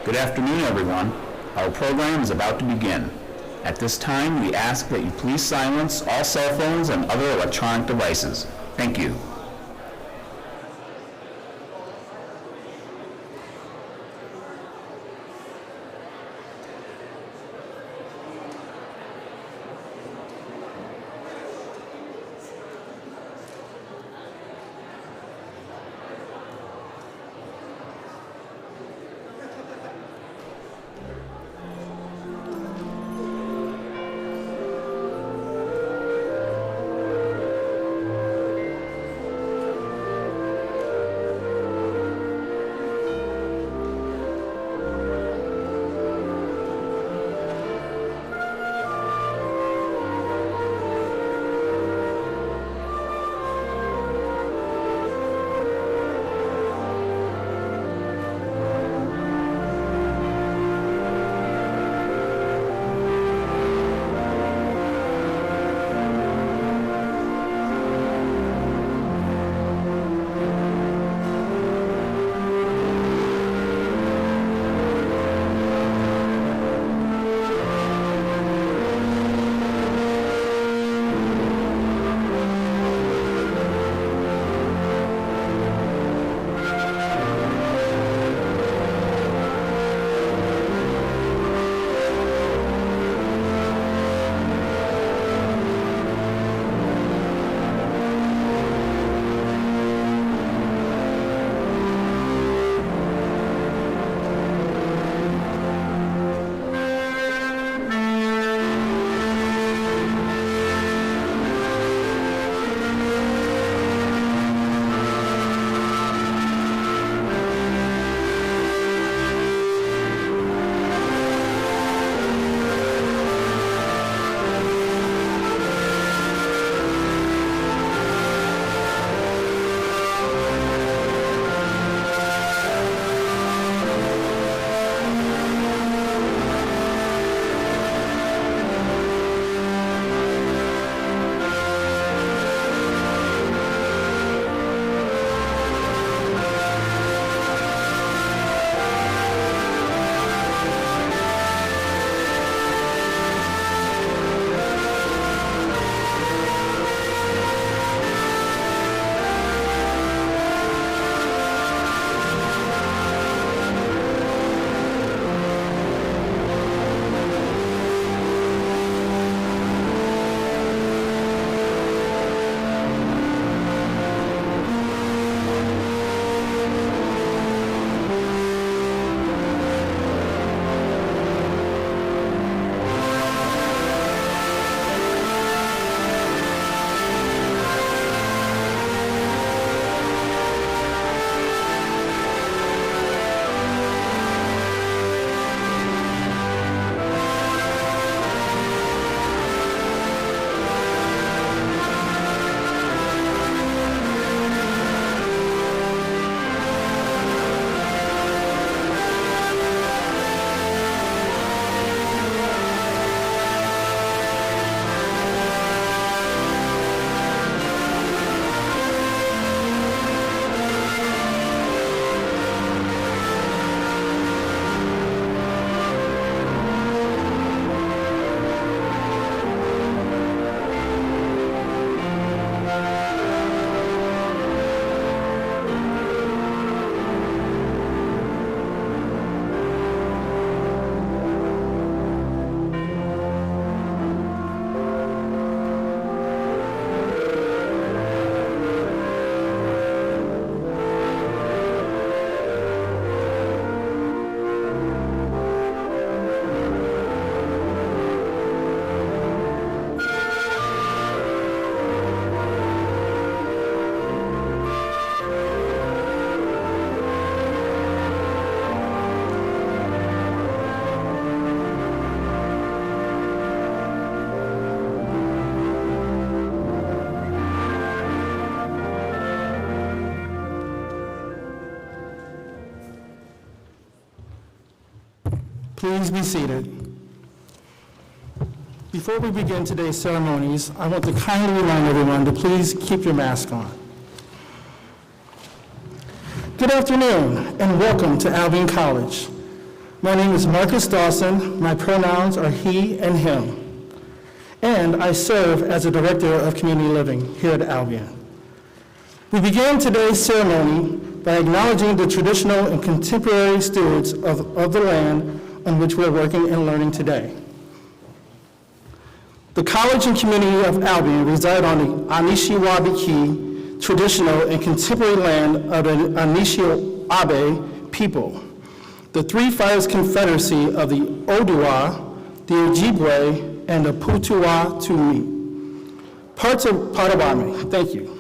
Good afternoon, everyone. Our program is about to begin. At this time, we ask that you please silence all cell phones and other electronic devices. Thank you. Please be seated. Before we begin today's ceremonies, I want to kindly remind everyone to please keep your mask on. Good afternoon and welcome to Albion College. My name is Marcus Dawson. My pronouns are he and him. And I serve as a Director of Community Living here at Albion. We begin today's ceremony by acknowledging the traditional and contemporary stewards of the land on which we are working and learning today. The college and community of Albion reside on the Anishinaabe traditional and contemporary land of the Anishinaabe people, the Three Fires Confederacy of the Odawa, the Ojibwe, and the Potawatomi. Potawatomi, thank you.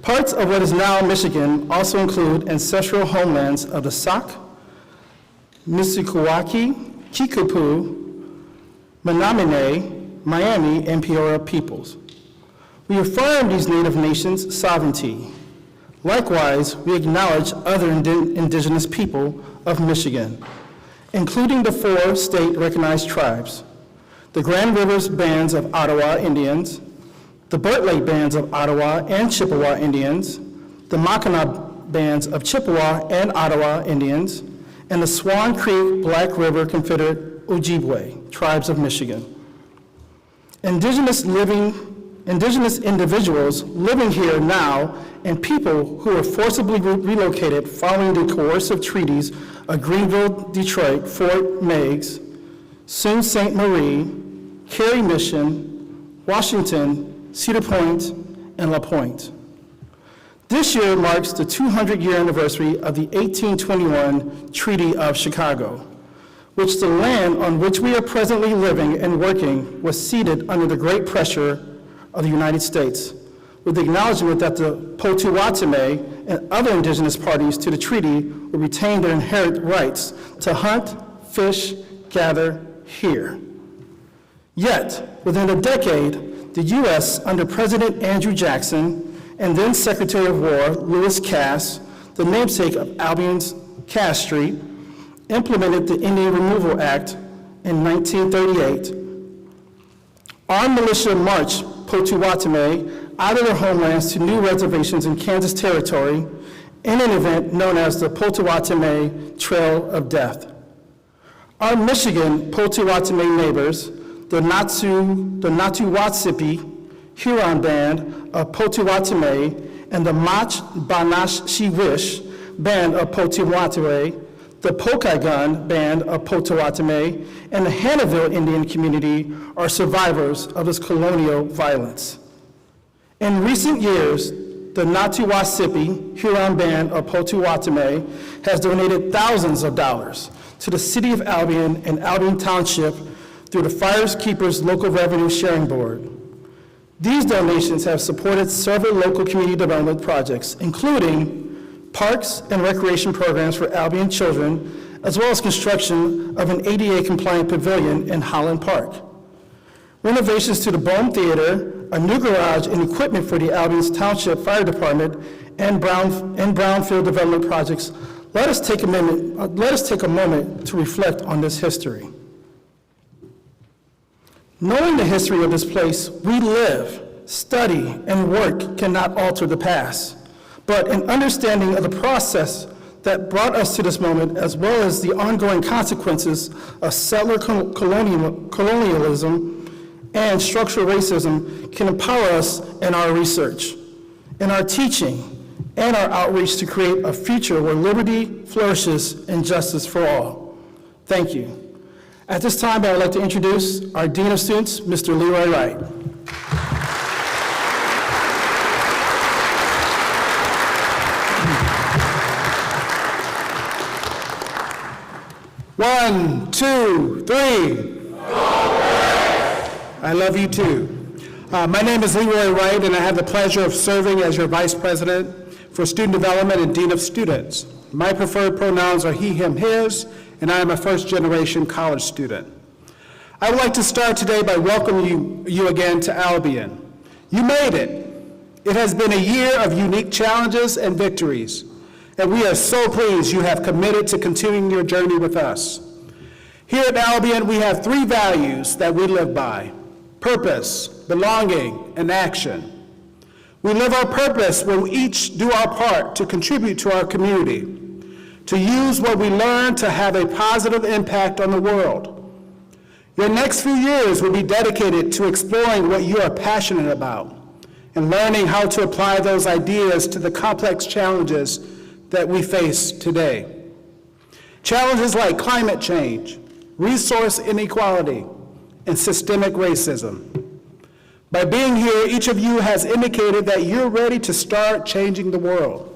Parts of what is now Michigan also include ancestral homelands of the Sauk, Mississauga, Kickapoo, Menominee, Miami, and Peoria peoples. We affirm these Native nations' sovereignty. Likewise, we acknowledge other indigenous people of Michigan, including the 4 state-recognized tribes, the Grand Rivers Bands of Ottawa Indians, the Burt Lake Bands of Ottawa and Chippewa Indians, the Mackinac Bands of Chippewa and Ottawa Indians, and the Swan Creek Black River Confederate Ojibwe tribes of Michigan. Indigenous individuals living here now and people who were forcibly relocated following the coercive treaties of Greenville, Detroit, Fort Meigs, Sault Ste. Marie, Cary Mission, Washington, Cedar Point, and La Pointe. This year marks the 200-year anniversary of the 1821 Treaty of Chicago, which the land on which we are presently living and working was ceded under the great pressure of the United States, with the acknowledgement that the Potawatomi and other indigenous parties to the treaty would retain their inherent rights to hunt, fish, gather here. Yet, within a decade, the U.S., under President Andrew Jackson and then Secretary of War Lewis Cass, the namesake of Albion's Cass Street, implemented the Indian Removal Act in 1938. Armed militia marched Potawatomi out of their homelands to new reservations in Kansas Territory in an event known as the Potawatomi Trail of Death. Our Michigan Potawatomi neighbors, the Natsuwatsipi Huron Band of Potawatomi and the Mach Banash Shiwish Band of Potawatomi, the Pokagon Band of Potawatomi, and the Hannahville Indian community are survivors of this colonial violence. In recent years, the Natsuwatsipi Huron Band of Potawatomi has donated thousands of dollars to the City of Albion and Albion Township through the Fires Keepers Local Revenue Sharing Board. These donations have supported several local community development projects, including parks and recreation programs for Albion children, as well as construction of an ADA-compliant pavilion in Holland Park. Renovations to the Bohm Theater, a new garage and equipment for the Albion's Township Fire Department, and brownfield development projects. Let us take a moment to reflect on this history. Knowing the history of this place we live, study, and work cannot alter the past, but an understanding of the process that brought us to this moment, as well as the ongoing consequences of settler colonialism and structural racism, can empower us in our research, in our teaching, and our outreach to create a future where liberty flourishes and justice for all. Thank you. At this time, I would like to introduce our Dean of Students, Mr. Leroy Wright. One, two, three. I love you too. My name is Leroy Wright, and I have the pleasure of serving as your Vice President for Student Development and Dean of Students. My preferred pronouns are he, him, his, and I am a first-generation college student. I would like to start today by welcoming you again to Albion. You made it. It has been a year of unique challenges and victories, and we are so pleased you have committed to continuing your journey with us. Here at Albion, we have 3 values that we live by: purpose, belonging, and action. We live our purpose when we each do our part to contribute to our community, to use what we learn to have a positive impact on the world. Your next few years will be dedicated to exploring what you are passionate about and learning how to apply those ideas to the complex challenges that we face today. Challenges like climate change, resource inequality, and systemic racism. By being here, each of you has indicated that you're ready to start changing the world.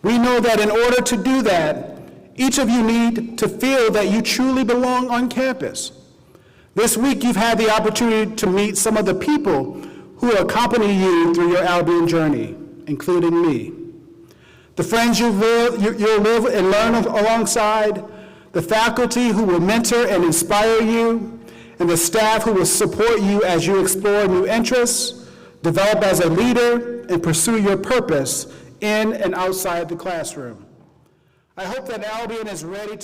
We know that in order to do that, each of you need to feel that you truly belong on campus. This week, you've had the opportunity to meet some of the people who accompany you through your Albion journey, including me. The friends you'll live and learn alongside, the faculty who will mentor and inspire you, and the staff who will support you as you explore new interests, develop as a leader, and pursue your purpose in and outside the classroom. I hope that Albion is already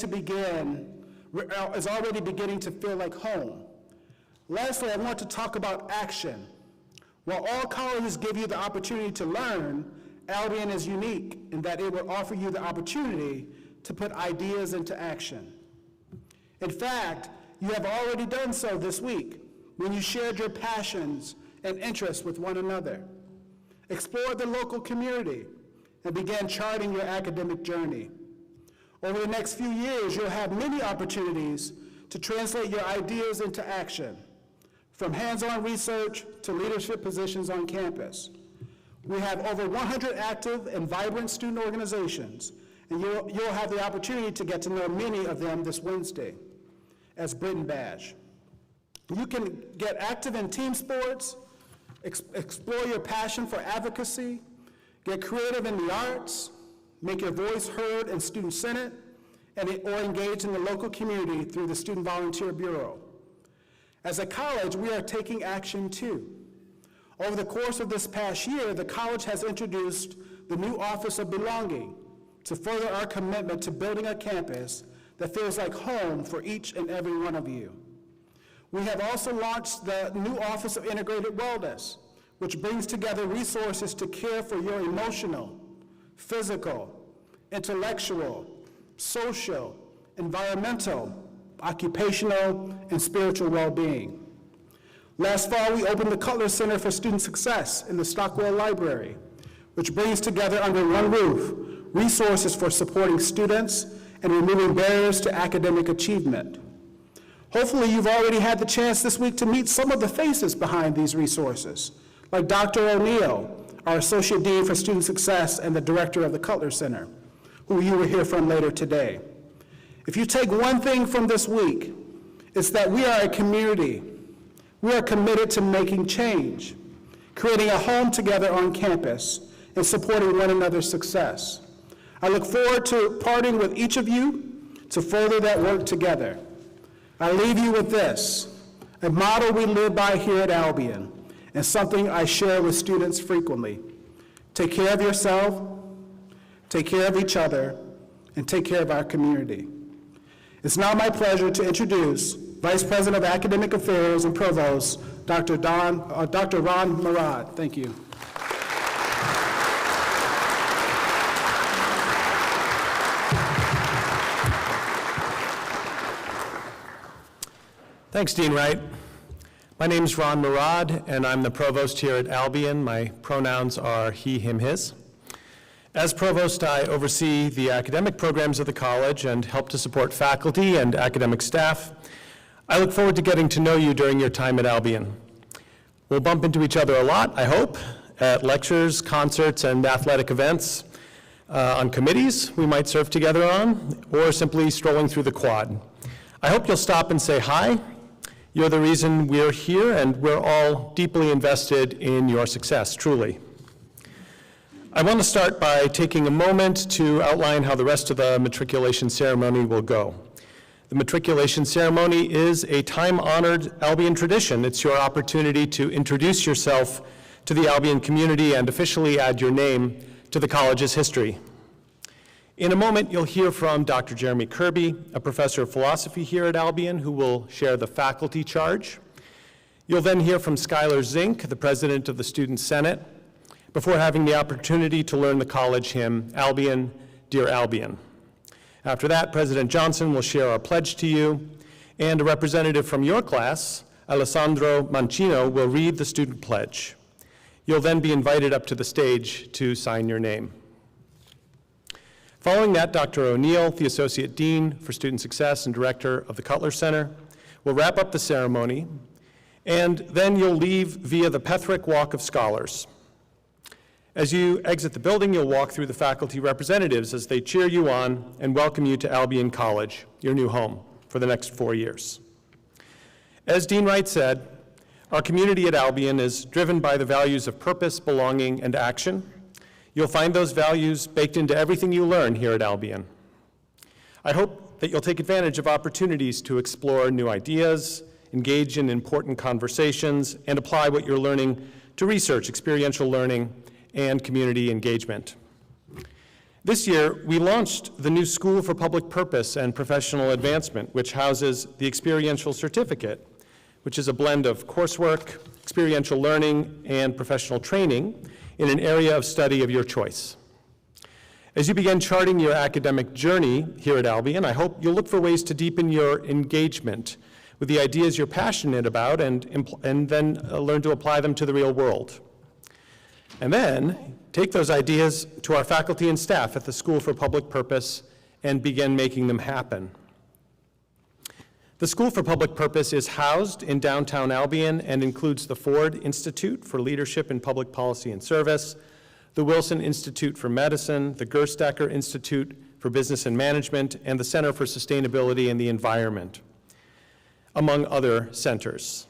beginning to feel like home. Lastly, I want to talk about action. While all colleges give you the opportunity to learn, Albion is unique in that it will offer you the opportunity to put ideas into action. In fact, you have already done so this week when you shared your passions and interests with one another, explored the local community, and began charting your academic journey. Over the next few years, you'll have many opportunities to translate your ideas into action, from hands-on research to leadership positions on campus. We have over 100 active and vibrant student organizations, and you'll have the opportunity to get to know many of them this Wednesday as Britton Badge. You can get active in team sports, explore your passion for advocacy, get creative in the arts, make your voice heard in Student Senate, or engage in the local community through the Student Volunteer Bureau. As a college, we are taking action too. Over the course of this past year, the college has introduced the new Office of Belonging to further our commitment to building a campus that feels like home for each and every one of you. We have also launched the new Office of Integrated Wellness, which brings together resources to care for your emotional, physical, intellectual, social, environmental, occupational, and spiritual well-being. Last fall, we opened the Cutler Center for Student Success in the Stockwell Library, which brings together under one roof resources for supporting students and removing barriers to academic achievement. Hopefully, you've already had the chance this week to meet some of the faces behind these resources, like Dr. O'Neill, our Associate Dean for Student Success and the Director of the Cutler Center, who you will hear from later today. If you take one thing from this week, it's that we are a community. We are committed to making change, creating a home together on campus, and supporting one another's success. I look forward to partnering with each of you to further that work together. I leave you with this, a motto we live by here at Albion, and something I share with students frequently. Take care of yourself, take care of each other, and take care of our community. It's now my pleasure to introduce Vice President of Academic Affairs and Provost, Dr. Ron Murad. Thank you. Thanks, Dean Wright. My name is Ron Murad, and I'm the provost here at Albion. My pronouns are he, him, his. As provost, I oversee the academic programs of the college and help to support faculty and academic staff. I look forward to getting to know you during your time at Albion. We'll bump into each other a lot, I hope, at lectures, concerts, and athletic events, on committees we might serve together on, or simply strolling through the quad. I hope you'll stop and say hi. You're the reason we're here, and we're all deeply invested in your success, truly. I want to start by taking a moment to outline how the rest of the matriculation ceremony will go. The matriculation ceremony is a time-honored Albion tradition. It's your opportunity to introduce yourself to the Albion community and officially add your name to the college's history. In a moment, you'll hear from Dr. Jeremy Kirby, a professor of philosophy here at Albion, who will share the faculty charge. You'll then hear from Skyler Zinc, the president of the Student Senate, before having the opportunity to learn the college hymn, Albion, Dear Albion. After that, President Johnson will share our pledge to you, and a representative from your class, Alessandro Mancino, will read the student pledge. You'll then be invited up to the stage to sign your name. Following that, Dr. O'Neill, the Associate Dean for Student Success and Director of the Cutler Center, will wrap up the ceremony, and then you'll leave via the Petherick Walk of Scholars. As you exit the building, you'll walk through the faculty representatives as they cheer you on and welcome you to Albion College, your new home, for the next 4 years. As Dean Wright said, our community at Albion is driven by the values of purpose, belonging, and action. You'll find those values baked into everything you learn here at Albion. I hope that you'll take advantage of opportunities to explore new ideas, engage in important conversations, and apply what you're learning to research, experiential learning, and community engagement. This year, we launched the new School for Public Purpose and Professional Advancement, which houses the Experiential Certificate, which is a blend of coursework, experiential learning, and professional training in an area of study of your choice. As you begin charting your academic journey here at Albion, I hope you'll look for ways to deepen your engagement with the ideas you're passionate about and then learn to apply them to the real world. And then take those ideas to our faculty and staff at the School for Public Purpose and begin making them happen. The School for Public Purpose is housed in downtown Albion and includes the Ford Institute for Leadership in Public Policy and Service, the Wilson Institute for Medicine, the Gerstacker Institute for Business and Management, and the Center for Sustainability and the Environment, among other centers.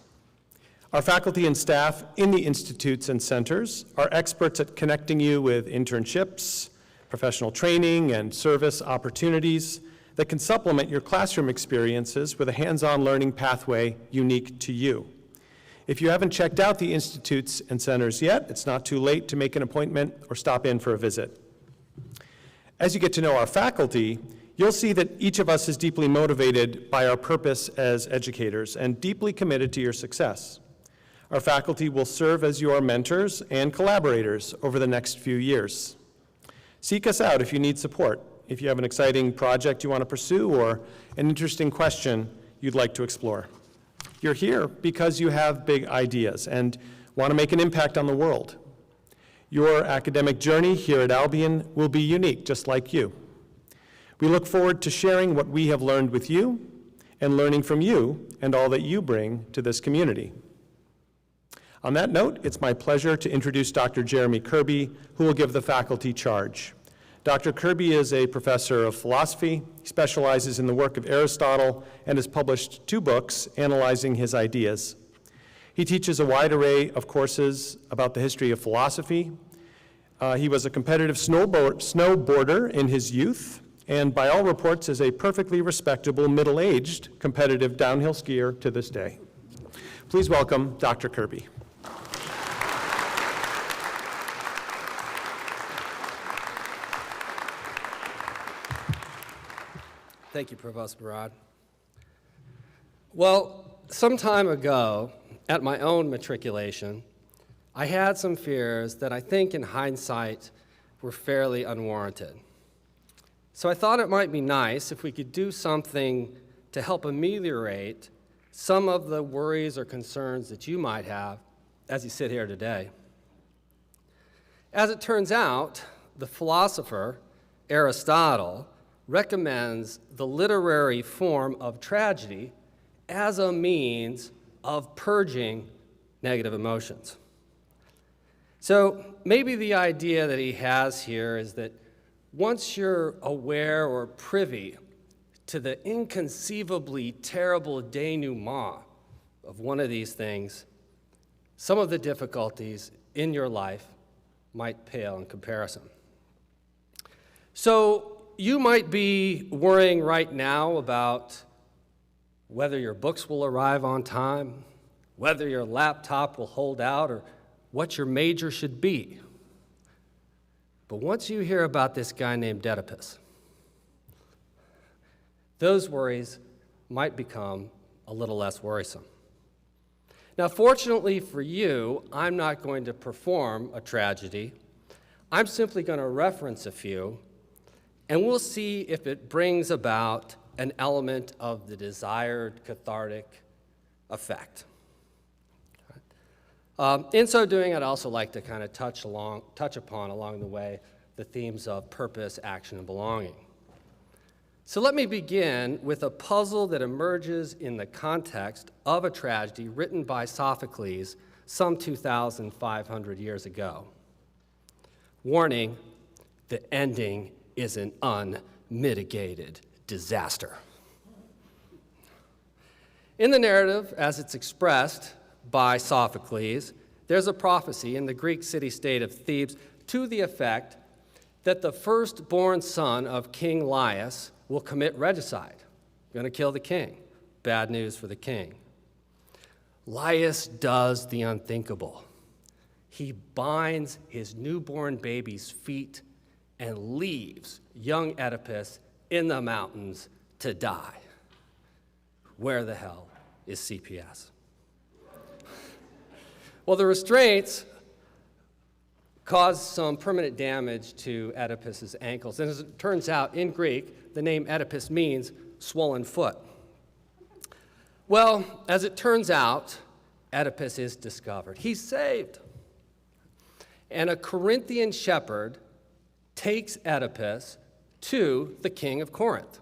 Our faculty and staff in the institutes and centers are experts at connecting you with internships, professional training, and service opportunities that can supplement your classroom experiences with a hands-on learning pathway unique to you. If you haven't checked out the institutes and centers yet, it's not too late to make an appointment or stop in for a visit. As you get to know our faculty, you'll see that each of us is deeply motivated by our purpose as educators and deeply committed to your success. Our faculty will serve as your mentors and collaborators over the next few years. Seek us out if you need support, if you have an exciting project you want to pursue or an interesting question you'd like to explore. You're here because you have big ideas and want to make an impact on the world. Your academic journey here at Albion will be unique, just like you. We look forward to sharing what we have learned with you and learning from you and all that you bring to this community. On that note, it's my pleasure to introduce Dr. Jeremy Kirby, who will give the faculty charge. Dr. Kirby is a professor of philosophy. He specializes in the work of Aristotle and has published 2 books analyzing his ideas. He teaches a wide array of courses about the history of philosophy. He was a competitive snowboarder in his youth, and by all reports is a perfectly respectable middle-aged competitive downhill skier to this day. Please welcome Dr. Kirby. Thank you, Provost Murad. Well, some time ago, at my own matriculation, I had some fears that I think in hindsight were fairly unwarranted. So I thought it might be nice if we could do something to help ameliorate some of the worries or concerns that you might have as you sit here today. As it turns out, the philosopher Aristotle recommends the literary form of tragedy as a means of purging negative emotions. So maybe the idea that he has here is that once you're aware or privy to the inconceivably terrible denouement of one of these things, some of the difficulties in your life might pale in comparison. So you might be worrying right now about whether your books will arrive on time, whether your laptop will hold out, or what your major should be. But once you hear about this guy named Oedipus, those worries might become a little less worrisome. Now, fortunately for you, I'm not going to perform a tragedy. I'm simply going to reference a few, and we'll see if it brings about an element of the desired cathartic effect. In so doing, I'd also like to kind of touch upon along the way the themes of purpose, action, and belonging. So let me begin with a puzzle that emerges in the context of a tragedy written by Sophocles some 2,500 years ago. Warning, the ending is an unmitigated disaster. In the narrative, as it's expressed by Sophocles, there's a prophecy in the Greek city-state of Thebes to the effect that the firstborn son of King Laius will commit regicide, going to kill the king. Bad news for the king. Laius does the unthinkable. He binds his newborn baby's feet and leaves young Oedipus in the mountains to die. Where the hell is CPS? Well, the restraints caused some permanent damage to Oedipus's ankles. And as it turns out, in Greek, the name Oedipus means swollen foot. Well, as it turns out, Oedipus is discovered. He's saved. And a Corinthian shepherd takes Oedipus to the king of Corinth.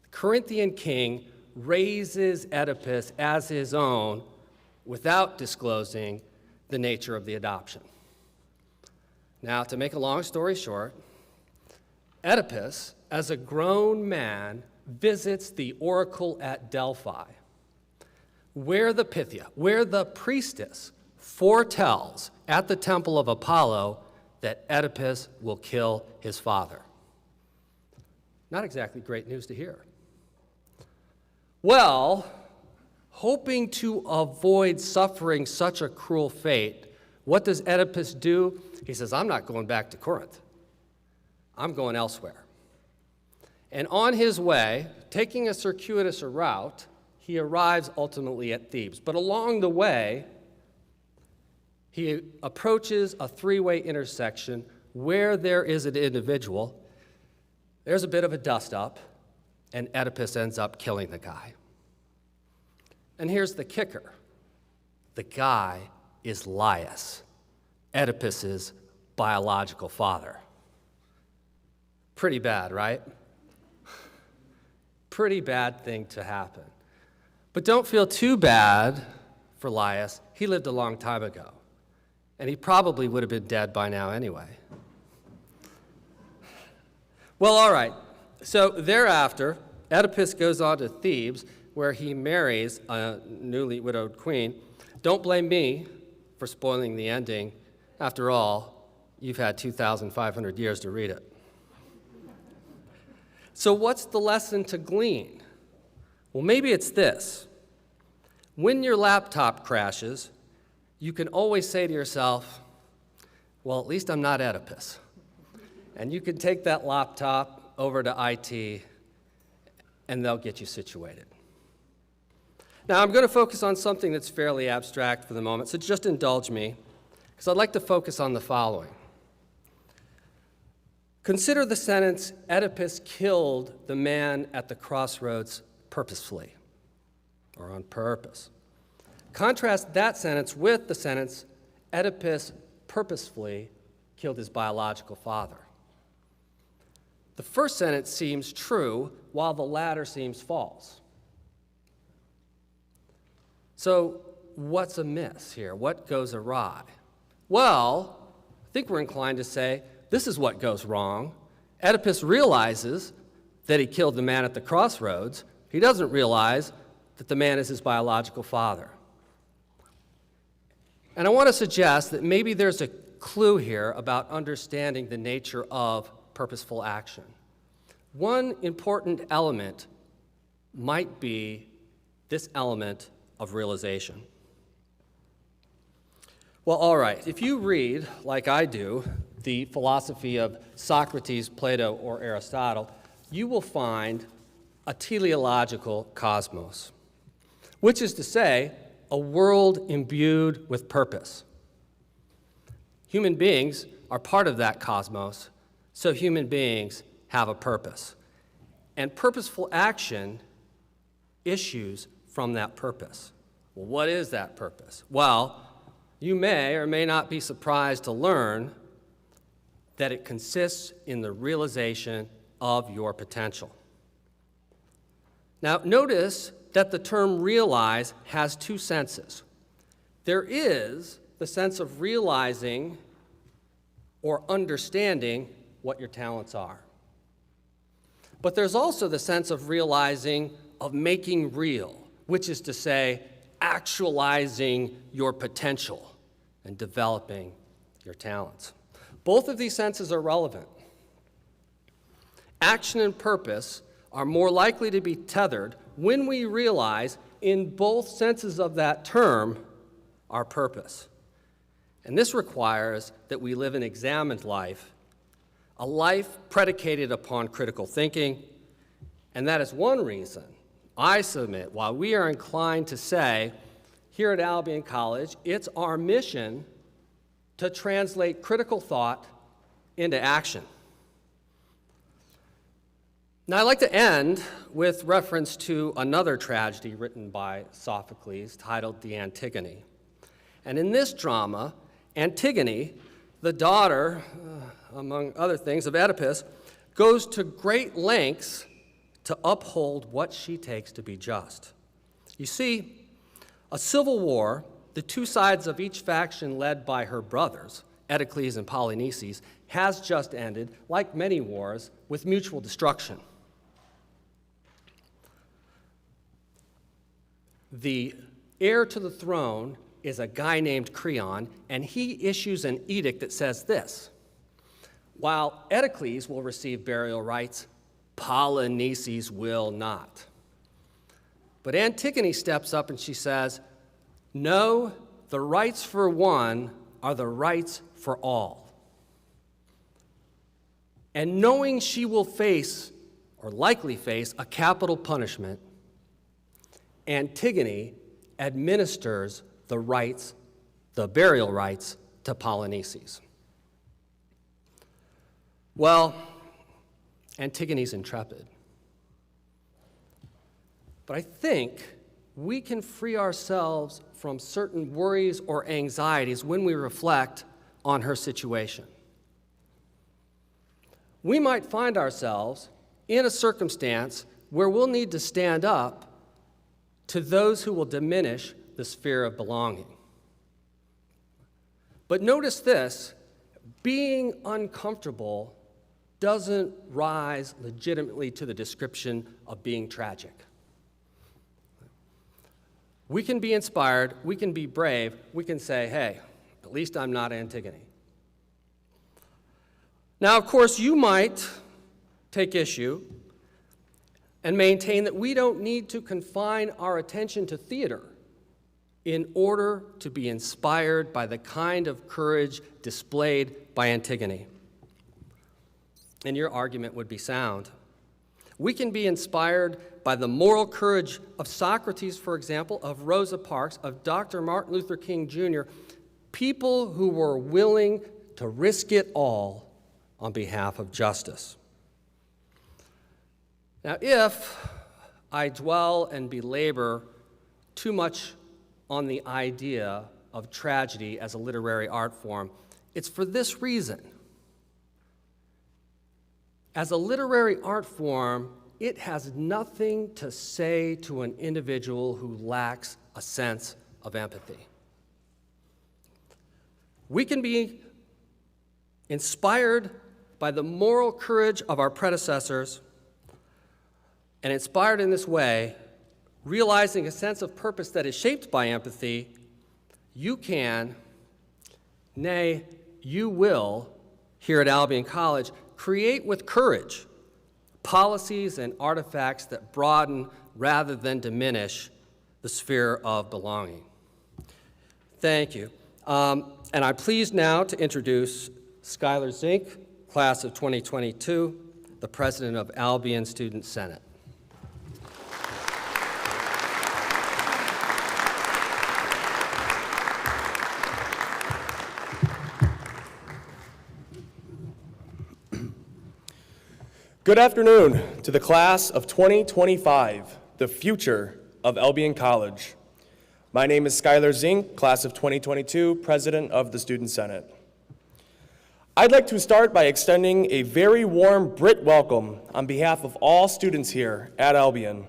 The Corinthian king raises Oedipus as his own without disclosing the nature of the adoption. Now, to make a long story short, Oedipus, as a grown man, visits the oracle at Delphi, where the Pythia, where the priestess foretells at the temple of Apollo that Oedipus will kill his father. Not exactly great news to hear. Well, hoping to avoid suffering such a cruel fate, what does Oedipus do? He says, I'm not going back to Corinth. I'm going elsewhere. And on his way, taking a circuitous route, he arrives ultimately at Thebes. But along the way, he approaches a three-way intersection where there is an individual. There's a bit of a dust-up, and Oedipus ends up killing the guy. And here's the kicker. The guy is Laius, Oedipus's biological father. Pretty bad, right? Pretty bad thing to happen. But don't feel too bad for Laius. He lived a long time ago, and he probably would have been dead by now anyway. Well, all right. So thereafter, Oedipus goes on to Thebes, where he marries a newly widowed queen. Don't blame me for spoiling the ending. After all, you've had 2,500 years to read it. So what's the lesson to glean? Well, maybe it's this. When your laptop crashes, you can always say to yourself, well, at least I'm not Oedipus. And you can take that laptop over to IT, and they'll get you situated. Now, I'm going to focus on something that's fairly abstract for the moment, so just indulge me, because I'd like to focus on the following. Consider the sentence, Oedipus killed the man at the crossroads purposefully, or on purpose. Contrast that sentence with the sentence, Oedipus purposefully killed his biological father. The first sentence seems true, while the latter seems false. So what's amiss here? What goes awry? Well, I think we're inclined to say this is what goes wrong. Oedipus realizes that he killed the man at the crossroads. He doesn't realize that the man is his biological father. And I want to suggest that maybe there's a clue here about understanding the nature of purposeful action. One important element might be this element of realization. Well, all right, if you read, like I do, the philosophy of Socrates, Plato, or Aristotle, you will find a teleological cosmos, which is to say, a world imbued with purpose. Human beings are part of that cosmos, so human beings have a purpose. And purposeful action issues from that purpose. Well, what is that purpose? Well, you may or may not be surprised to learn that it consists in the realization of your potential. Now, notice that the term realize has two senses. There is the sense of realizing or understanding what your talents are. But there's also the sense of realizing, of making real, which is to say, actualizing your potential and developing your talents. Both of these senses are relevant. Action and purpose are more likely to be tethered when we realize in both senses of that term our purpose. And this requires that we live an examined life, a life predicated upon critical thinking, and that is one reason I submit, while we are inclined to say, here at Albion College, it's our mission to translate critical thought into action. Now, I'd like to end with reference to another tragedy written by Sophocles titled The Antigone. And in this drama, Antigone, the daughter, among other things, of Oedipus, goes to great lengths to uphold what she takes to be just. You see, a civil war, the two sides of each faction led by her brothers, Eteocles and Polynices, has just ended, like many wars, with mutual destruction. The heir to the throne is a guy named Creon, and he issues an edict that says this: while Eteocles will receive burial rights, Polynices will not. But Antigone steps up and she says, no, the rights for one are the rights for all. And knowing she will face, or likely face, a capital punishment, Antigone administers the burial rights to Polynices. Well, Antigone's intrepid. But I think we can free ourselves from certain worries or anxieties when we reflect on her situation. We might find ourselves in a circumstance where we'll need to stand up to those who will diminish the sphere of belonging. But notice this: being uncomfortable doesn't rise legitimately to the description of being tragic. We can be inspired, we can be brave, we can say, hey, at least I'm not Antigone. Now, of course, you might take issue and maintain that we don't need to confine our attention to theater in order to be inspired by the kind of courage displayed by Antigone. And your argument would be sound. We can be inspired by the moral courage of Socrates, for example, of Rosa Parks, of Dr. Martin Luther King Jr., people who were willing to risk it all on behalf of justice. Now, if I dwell and belabor too much on the idea of tragedy as a literary art form, it's for this reason. As a literary art form, it has nothing to say to an individual who lacks a sense of empathy. We can be inspired by the moral courage of our predecessors, and inspired in this way, realizing a sense of purpose that is shaped by empathy, you can, nay, you will, here at Albion College, create with courage policies and artifacts that broaden rather than diminish the sphere of belonging. Thank you. And I'm pleased now to introduce Skyler Zinc, class of 2022, the president of Albion Student Senate. Good afternoon to the class of 2025, the future of Albion College. My name is Skyler Zinc, class of 2022, president of the Student Senate. I'd like to start by extending a very warm Brit welcome on behalf of all students here at Albion.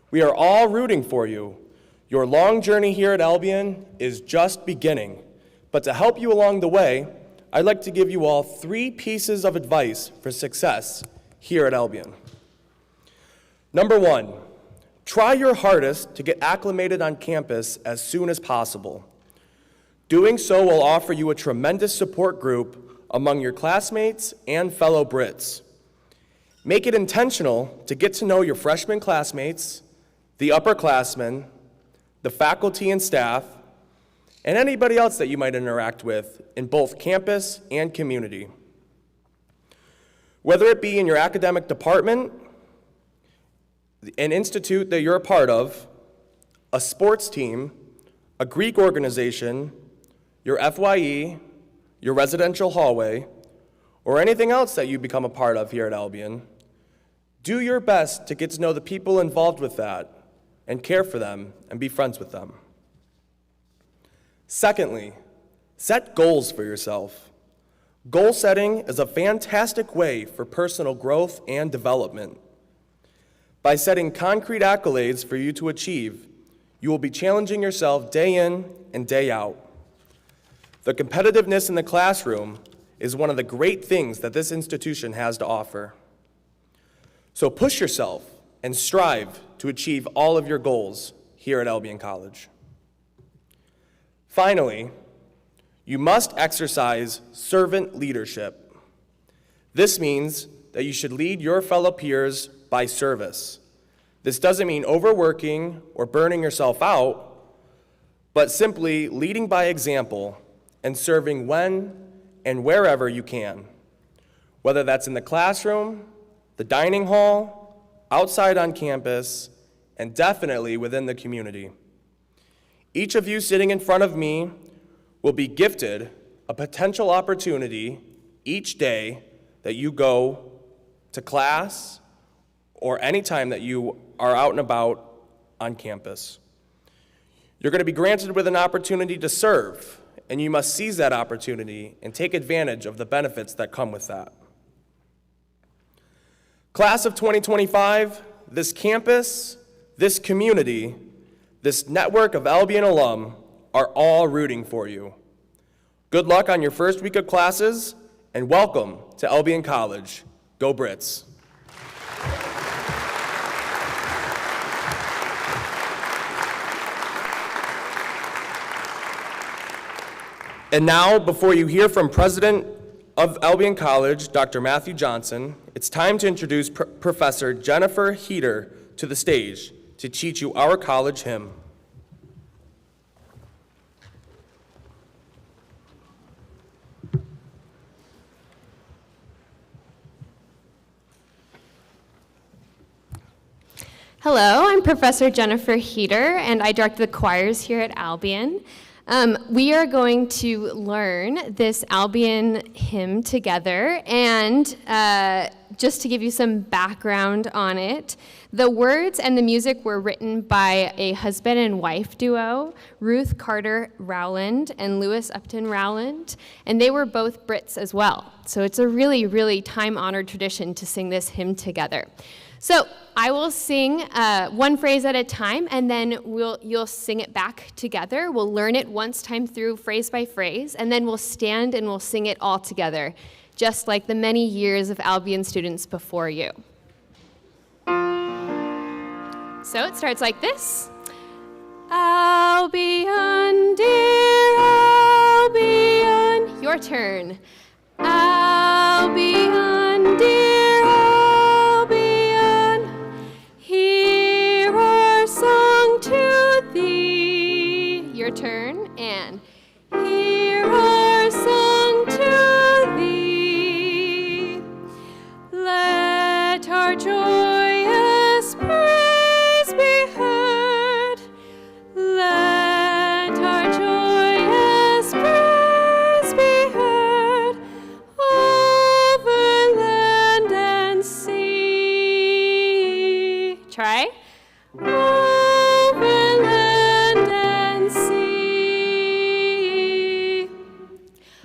We are all rooting for you. Your long journey here at Albion is just beginning, but to help you along the way, I'd like to give you all 3 pieces of advice for success here at Albion. Number 1, try your hardest to get acclimated on campus as soon as possible. Doing so will offer you a tremendous support group among your classmates and fellow Brits. Make it intentional to get to know your freshman classmates, the upperclassmen, the faculty and staff, and anybody else that you might interact with in both campus and community. Whether it be in your academic department, an institute that you're a part of, a sports team, a Greek organization, your FYE, your residential hallway, or anything else that you become a part of here at Albion, do your best to get to know the people involved with that and care for them and be friends with them. Secondly, set goals for yourself. Goal setting is a fantastic way for personal growth and development. By setting concrete accolades for you to achieve, you will be challenging yourself day in and day out. The competitiveness in the classroom is one of the great things that this institution has to offer. So push yourself and strive to achieve all of your goals here at Albion College. Finally, you must exercise servant leadership. This means that you should lead your fellow peers by service. This doesn't mean overworking or burning yourself out, but simply leading by example and serving when and wherever you can, whether that's in the classroom, the dining hall, outside on campus, and definitely within the community. Each of you sitting in front of me will be gifted a potential opportunity each day that you go to class or any time that you are out and about on campus. You're going to be granted with an opportunity to serve, and you must seize that opportunity and take advantage of the benefits that come with that. Class of 2025, this campus, this community, this network of Albion alum are all rooting for you. Good luck on your first week of classes, and welcome to Albion College. Go Brits. And now, before you hear from President of Albion College, Dr. Matthew Johnson, it's time to introduce Professor Jennifer Heater to the stage to teach you our college hymn. Hello, I'm Professor Jennifer Heater, and I direct the choirs here at Albion. We are going to learn this Albion hymn together, and just to give you some background on it, the words and the music were written by a husband and wife duo, Ruth Carter Rowland and Lewis Upton Rowland, and they were both Brits as well. So it's a really, really time-honored tradition to sing this hymn together. So I will sing one phrase at a time, and then you'll sing it back together. We'll learn it once time through, phrase by phrase, and then we'll stand and we'll sing it all together, just like the many years of Albion students before you. So it starts like this. Albion, dear Albion, your turn. Albion, dear Albion, hear our song to thee. Your turn, and hear our song to thee. Let our joyous praise be heard. Let our joyous praise be heard over land and sea. try. Over land and sea,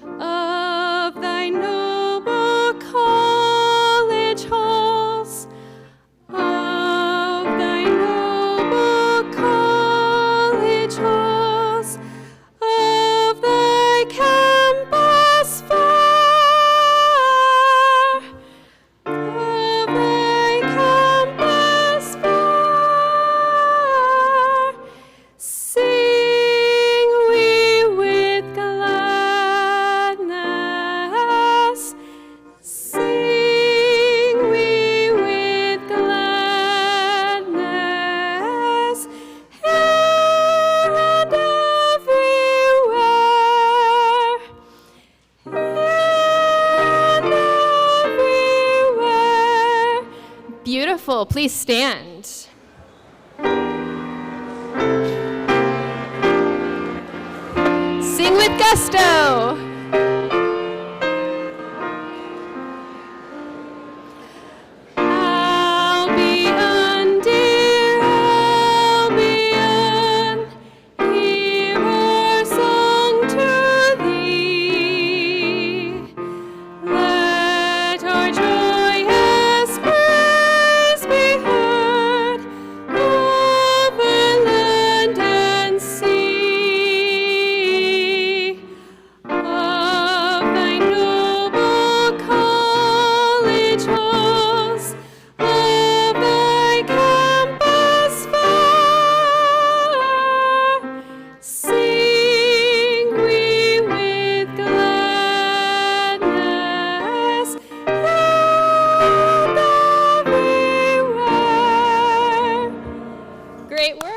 of thy noble college halls, of thy noble college halls, of thy campus fair, of thy campus fair, sing we with gladness, sing we with gladness, here and everywhere, and everywhere. Beautiful. Please stand. Sing with gusto. Albion, dear Albion, hear our song to thee. Let our joyous praise be heard over land and sea. Of thy noble college halls, of thy campus fair, sing we with gladness, and everywhere. Great work.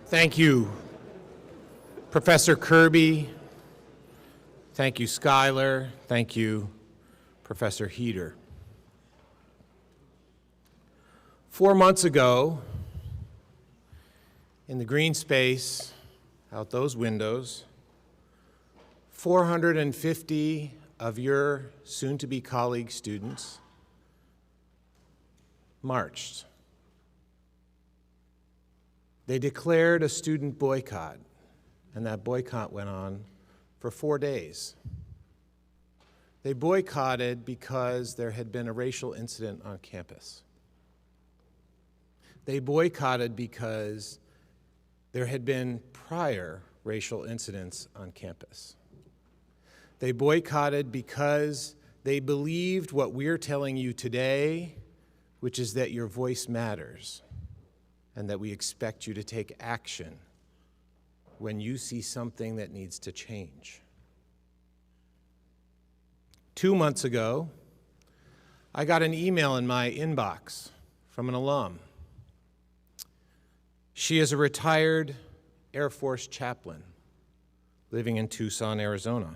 Thank you, Professor Kirby. Thank you, Skyler. Thank you, Professor Heater. 4 months ago, in the green space out those windows, 450 of your soon-to-be colleague students marched. They declared a student boycott, and that boycott went on for 4 days. They boycotted because there had been a racial incident on campus. They boycotted because there had been prior racial incidents on campus. They boycotted because they believed what we're telling you today, which is that your voice matters, and that we expect you to take action when you see something that needs to change. 2 months ago, I got an email in my inbox from an alum. She is a retired Air Force chaplain living in Tucson, Arizona.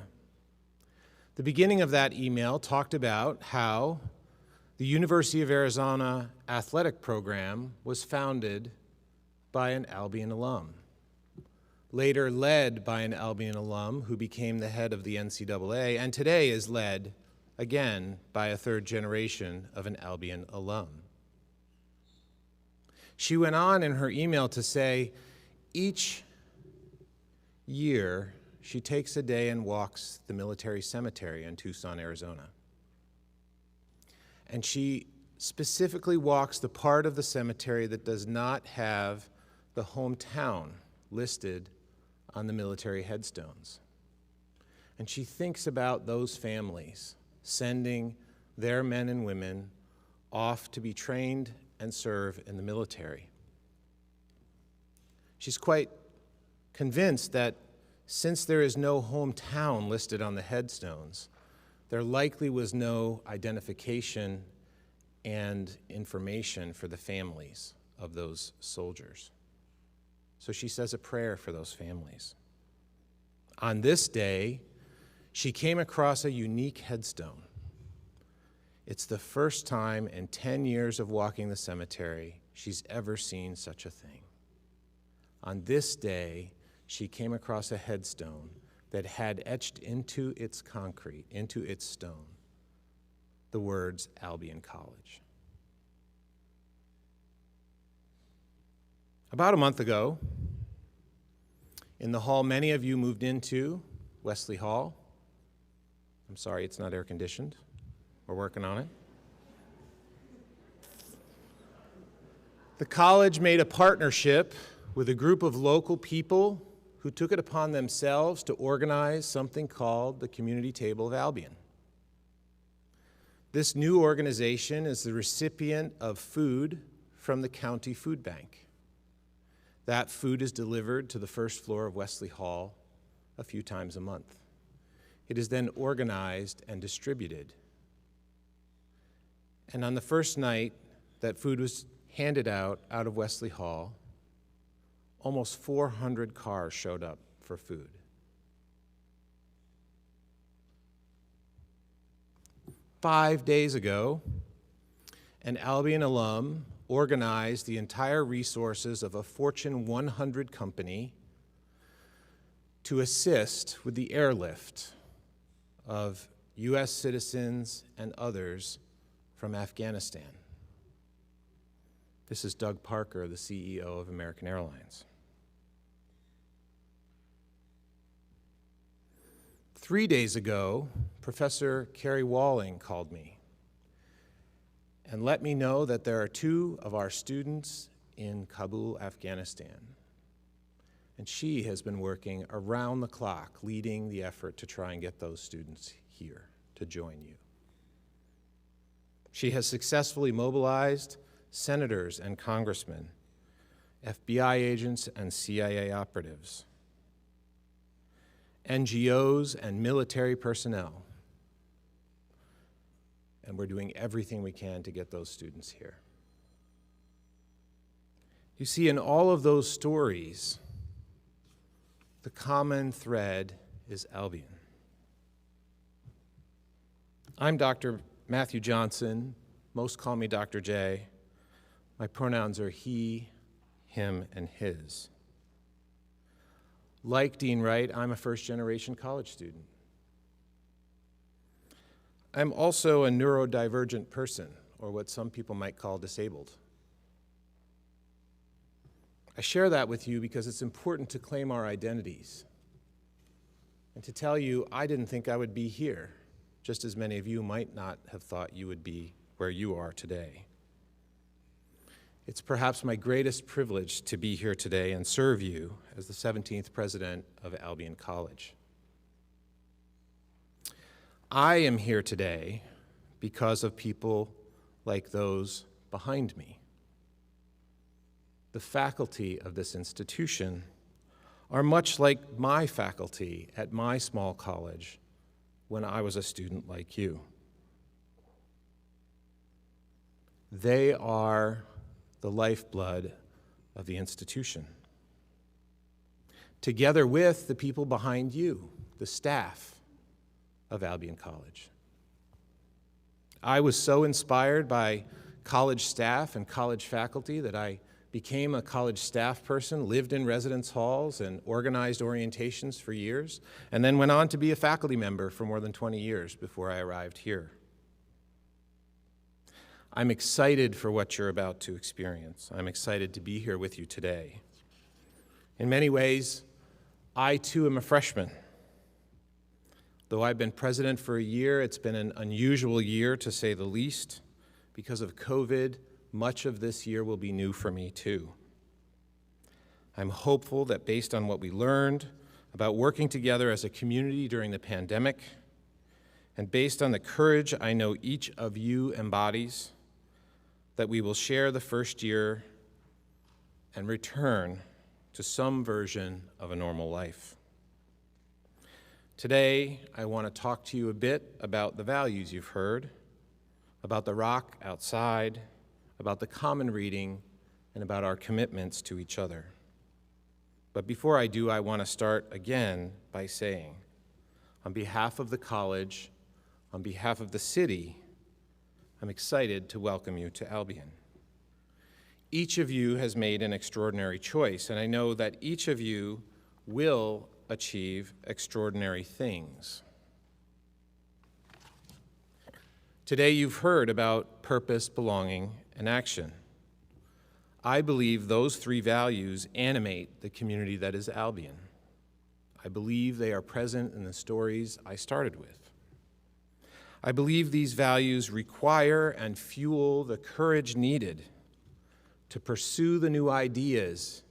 The beginning of that email talked about how the University of Arizona athletic program was founded by an Albion alum, later led by an Albion alum who became the head of the NCAA, and today is led again by a third generation of an Albion alum. She went on in her email to say, each year she takes a day and walks the military cemetery in Tucson, Arizona. And she specifically walks the part of the cemetery that does not have the hometown listed on the military headstones. And she thinks about those families sending their men and women off to be trained and serve in the military. She's quite convinced that since there is no hometown listed on the headstones, there likely was no identification and information for the families of those soldiers. So she says a prayer for those families. On this day, she came across a unique headstone. It's the first time in 10 years of walking the cemetery she's ever seen such a thing. On this day, she came across a headstone that had etched into its concrete, into its stone, the words Albion College. About a month ago, in the hall many of you moved into, Wesley Hall. I'm sorry, it's not air conditioned. We're working on it. The college made a partnership with a group of local people who took it upon themselves to organize something called the Community Table of Albion. This new organization is the recipient of food from the county food bank. That food is delivered to the first floor of Wesley Hall a few times a month. It is then organized and distributed. And on the first night that food was handed out of Wesley Hall, almost 400 cars showed up for food. Five days ago, an Albion alum organized the entire resources of a Fortune 100 company to assist with the airlift of U.S. citizens and others from Afghanistan. This is Doug Parker, the CEO of American Airlines. 3 days ago, Professor Carrie Walling called me and let me know that there are 2 of our students in Kabul, Afghanistan. And she has been working around the clock, leading the effort to try and get those students here to join you. She has successfully mobilized senators and congressmen, FBI agents and CIA operatives, NGOs and military personnel. And we're doing everything we can to get those students here. You see, in all of those stories, the common thread is Albion. I'm Dr. Matthew Johnson. Most call me Dr. J. My pronouns are he, him, and his. Like Dean Wright, I'm a first-generation college student. I'm also a neurodivergent person, or what some people might call disabled. I share that with you because it's important to claim our identities and to tell you I didn't think I would be here, just as many of you might not have thought you would be where you are today. It's perhaps my greatest privilege to be here today and serve you as the 17th president of Albion College. I am here today because of people like those behind me. The faculty of this institution are much like my faculty at my small college when I was a student like you. They are the lifeblood of the institution, together with the people behind you, the staff of Albion College. I was so inspired by college staff and college faculty that I became a college staff person, lived in residence halls, and organized orientations for years, and then went on to be a faculty member for more than 20 years before I arrived here. I'm excited for what you're about to experience. I'm excited to be here with you today. In many ways, I too am a freshman. Though I've been president for a year, it's been an unusual year to say the least. Because of COVID, much of this year will be new for me too. I'm hopeful that based on what we learned about working together as a community during the pandemic, and based on the courage I know each of you embodies, that we will share the first year and return to some version of a normal life. Today, I want to talk to you a bit about the values you've heard, about the rock outside, about the common reading, and about our commitments to each other. But before I do, I want to start again by saying, on behalf of the college, on behalf of the city, I'm excited to welcome you to Albion. Each of you has made an extraordinary choice, and I know that each of you will achieve extraordinary things. Today you've heard about purpose, belonging, and action. I believe those three values animate the community that is Albion. I believe they are present in the stories I started with. I believe these values require and fuel the courage needed to pursue the new ideas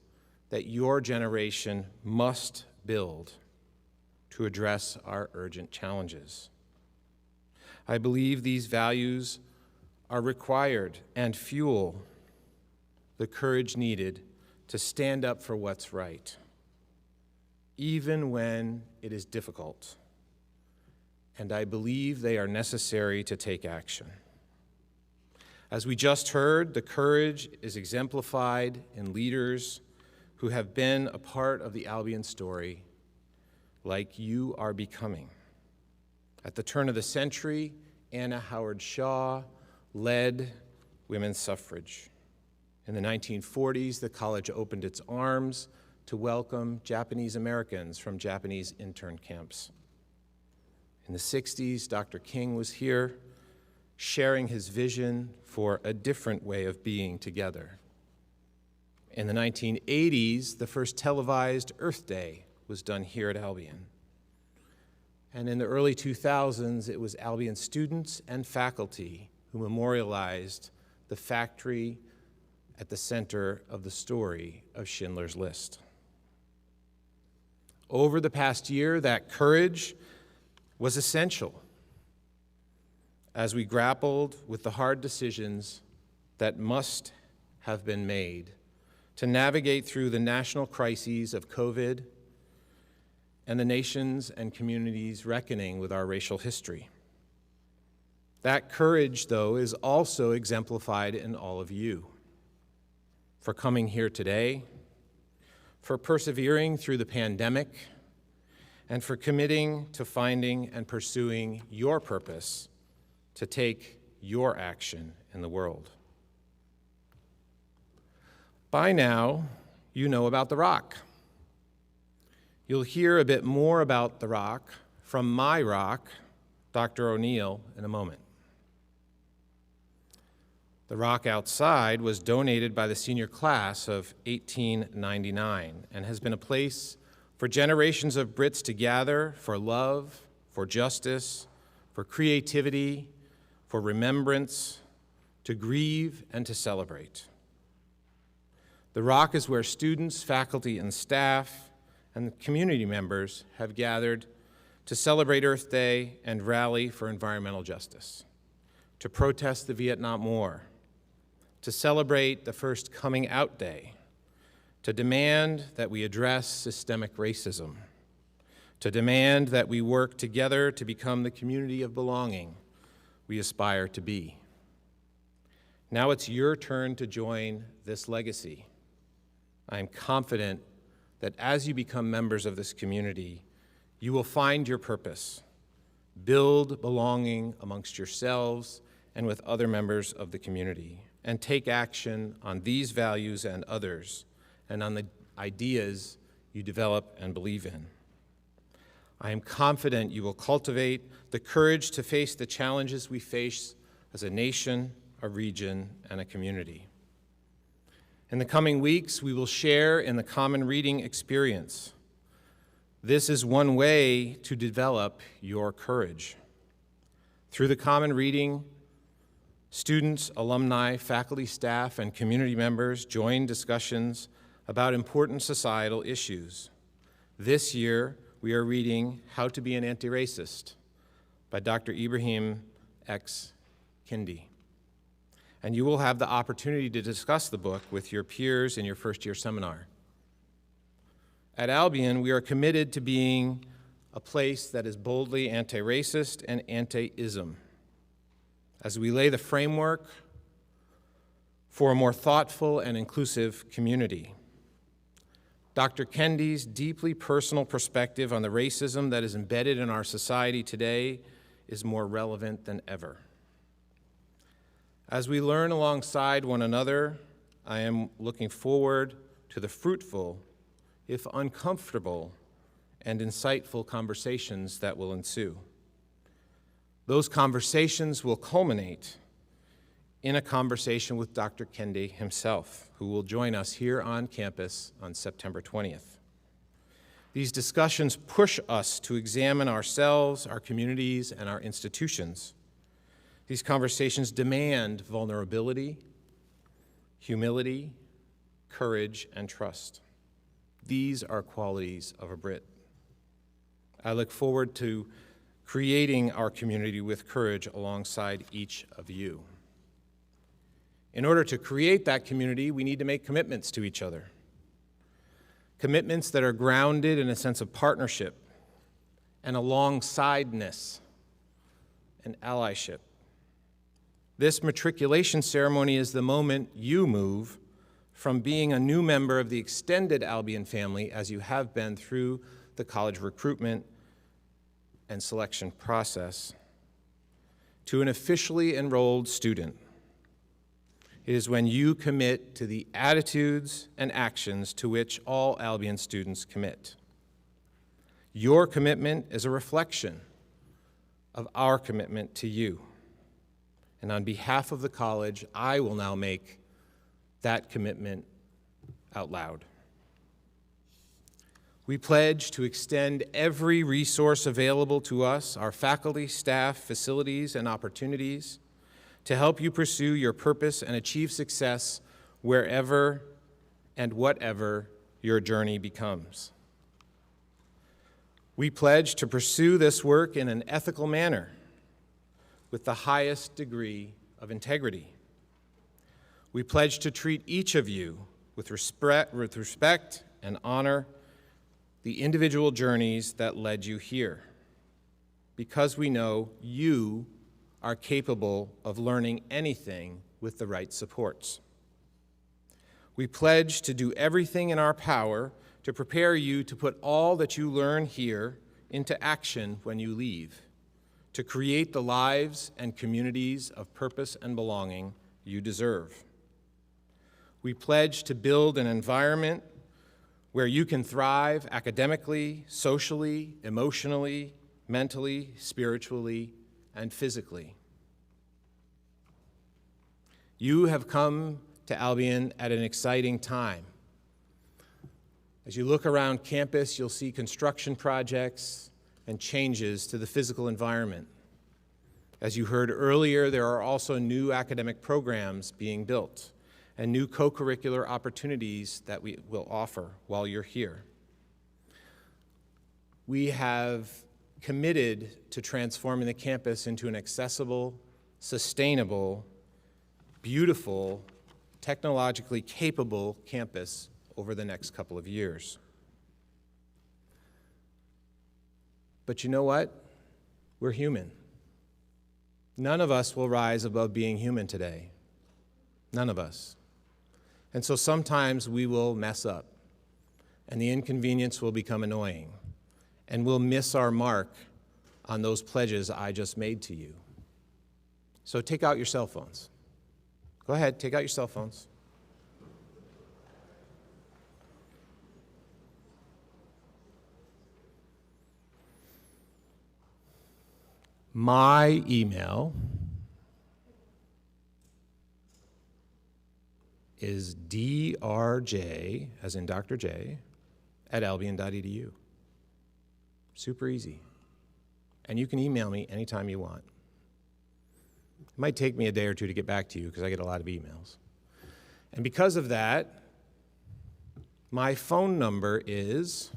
that your generation must build to address our urgent challenges. I believe these values are required and fuel the courage needed to stand up for what's right, even when it is difficult. And I believe they are necessary to take action. As we just heard, the courage is exemplified in leaders who have been a part of the Albion story, like you are becoming. At the turn of the century, Anna Howard Shaw led women's suffrage. In the 1940s, the college opened its arms to welcome Japanese Americans from Japanese intern camps. In the 60s, Dr. King was here, sharing his vision for a different way of being together. In the 1980s, the first televised Earth Day was done here at Albion. And in the early 2000s, it was Albion students and faculty who memorialized the factory at the center of the story of Schindler's List. Over the past year, that courage was essential as we grappled with the hard decisions that must have been made to navigate through the national crises of COVID and the nation's and communities' reckoning with our racial history. That courage, though, is also exemplified in all of you, for coming here today, for persevering through the pandemic, and for committing to finding and pursuing your purpose to take your action in the world. By now, you know about the Rock. You'll hear a bit more about the Rock from my Rock, Dr. O'Neill, in a moment. The Rock outside was donated by the senior class of 1899 and has been a place for generations of Brits to gather for love, for justice, for creativity, for remembrance, to grieve, and to celebrate. The Rock is where students, faculty, and staff, and community members have gathered to celebrate Earth Day and rally for environmental justice, to protest the Vietnam War, to celebrate the first Coming Out Day, to demand that we address systemic racism, to demand that we work together to become the community of belonging we aspire to be. Now it's your turn to join this legacy. I am confident that as you become members of this community, you will find your purpose, build belonging amongst yourselves and with other members of the community, and take action on these values and others, and on the ideas you develop and believe in. I am confident you will cultivate the courage to face the challenges we face as a nation, a region, and a community. In the coming weeks, we will share in the common reading experience. This is one way to develop your courage. Through the common reading, students, alumni, faculty, staff, and community members join discussions about important societal issues. This year, we are reading How to Be an Anti-Racist by Dr. Ibrahim X. Kendi. And you will have the opportunity to discuss the book with your peers in your first-year seminar. At Albion, we are committed to being a place that is boldly anti-racist and anti-ism. As we lay the framework for a more thoughtful and inclusive community. Dr. Kendi's deeply personal perspective on the racism that is embedded in our society today is more relevant than ever. As we learn alongside one another, I am looking forward to the fruitful, if uncomfortable, and insightful conversations that will ensue. Those conversations will culminate in a conversation with Dr. Kendi himself, who will join us here on campus on September 20th. These discussions push us to examine ourselves, our communities, and our institutions. These conversations demand vulnerability, humility, courage, and trust. These are qualities of a Brit. I look forward to creating our community with courage alongside each of you. In order to create that community, we need to make commitments to each other. Commitments that are grounded in a sense of partnership and alongsideness and allyship. This matriculation ceremony is the moment you move from being a new member of the extended Albion family, as you have been through the college recruitment and selection process, to an officially enrolled student. It is when you commit to the attitudes and actions to which all Albion students commit. Your commitment is a reflection of our commitment to you. And on behalf of the college, I will now make that commitment out loud. We pledge to extend every resource available to us, our faculty, staff, facilities, and opportunities, to help you pursue your purpose and achieve success wherever and whatever your journey becomes. We pledge to pursue this work in an ethical manner with the highest degree of integrity. We pledge to treat each of you with respect and honor the individual journeys that led you here, because we know you are capable of learning anything with the right supports. We pledge to do everything in our power to prepare you to put all that you learn here into action when you leave, to create the lives and communities of purpose and belonging you deserve. We pledge to build an environment where you can thrive academically, socially, emotionally, mentally, spiritually, and physically. You have come to Albion at an exciting time. As you look around campus, you'll see construction projects and changes to the physical environment. As you heard earlier, there are also new academic programs being built and new co-curricular opportunities that we will offer while you're here. We have committed to transforming the campus into an accessible, sustainable, beautiful, technologically capable campus over the next couple of years. But you know what? We're human. None of us will rise above being human today. None of us. And so sometimes we will mess up, and the inconvenience will become annoying, and we'll miss our mark on those pledges I just made to you. So take out your cell phones. Go ahead, take out your cell phones. My email is drj, as in Dr. J, at albion.edu. Super easy. And you can email me anytime you want. It might take me a day or two to get back to you because I get a lot of emails. And because of that, my phone number is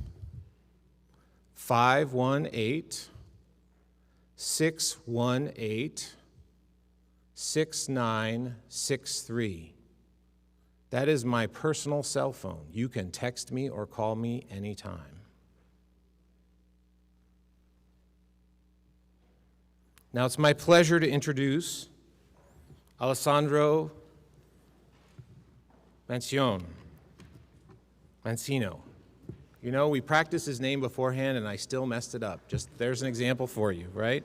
518-618-6963. That is my personal cell phone. You can text me or call me anytime. Now it's my pleasure to introduce Alessandro Mancino. You know, we practiced his name beforehand and I still messed it up. Just there's an example for you, right?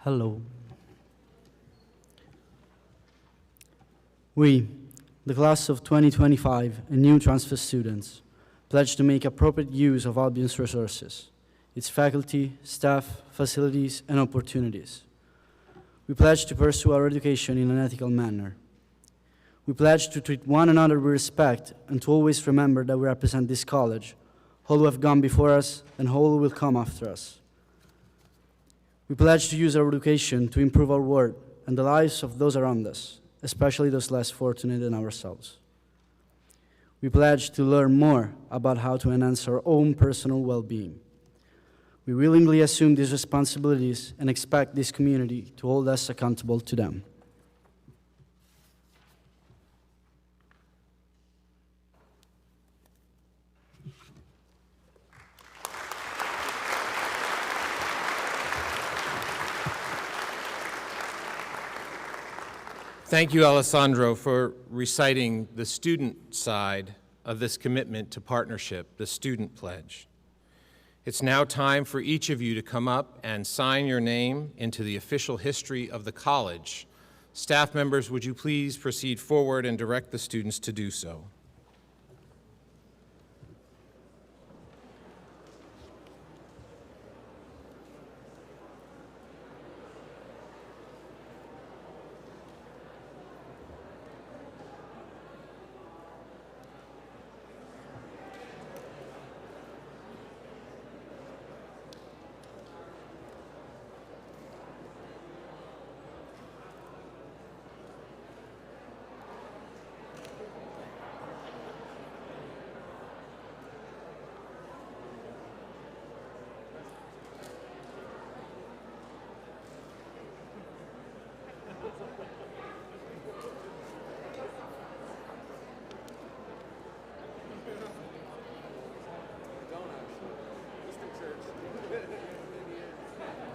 Hello. We, the class of 2025 and new transfer students, pledge to make appropriate use of Albion's resources, its faculty, staff, facilities, and opportunities. We pledge to pursue our education in an ethical manner. We pledge to treat one another with respect and to always remember that we represent this college, all who have gone before us and all who will come after us. We pledge to use our education to improve our world and the lives of those around us, especially those less fortunate than ourselves. We pledge to learn more about how to enhance our own personal well-being. We willingly assume these responsibilities and expect this community to hold us accountable to them. Thank you, Alessandro, for reciting the student side of this commitment to partnership, the student pledge. It's now time for each of you to come up and sign your name into the official history of the college. Staff members, would you please proceed forward and direct the students to do so?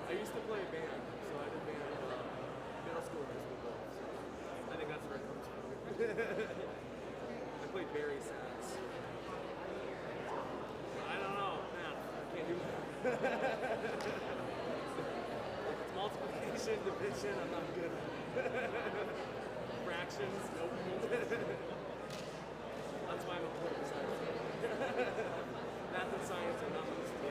I used to play band, so I did band middle school and high school both. I think that's where it comes from. I played Barry sax. I don't know, man. I can't do that. If it's multiplication, division, I'm not good at it. Fractions, nope. That's why I'm a political science. Math and science are not my science.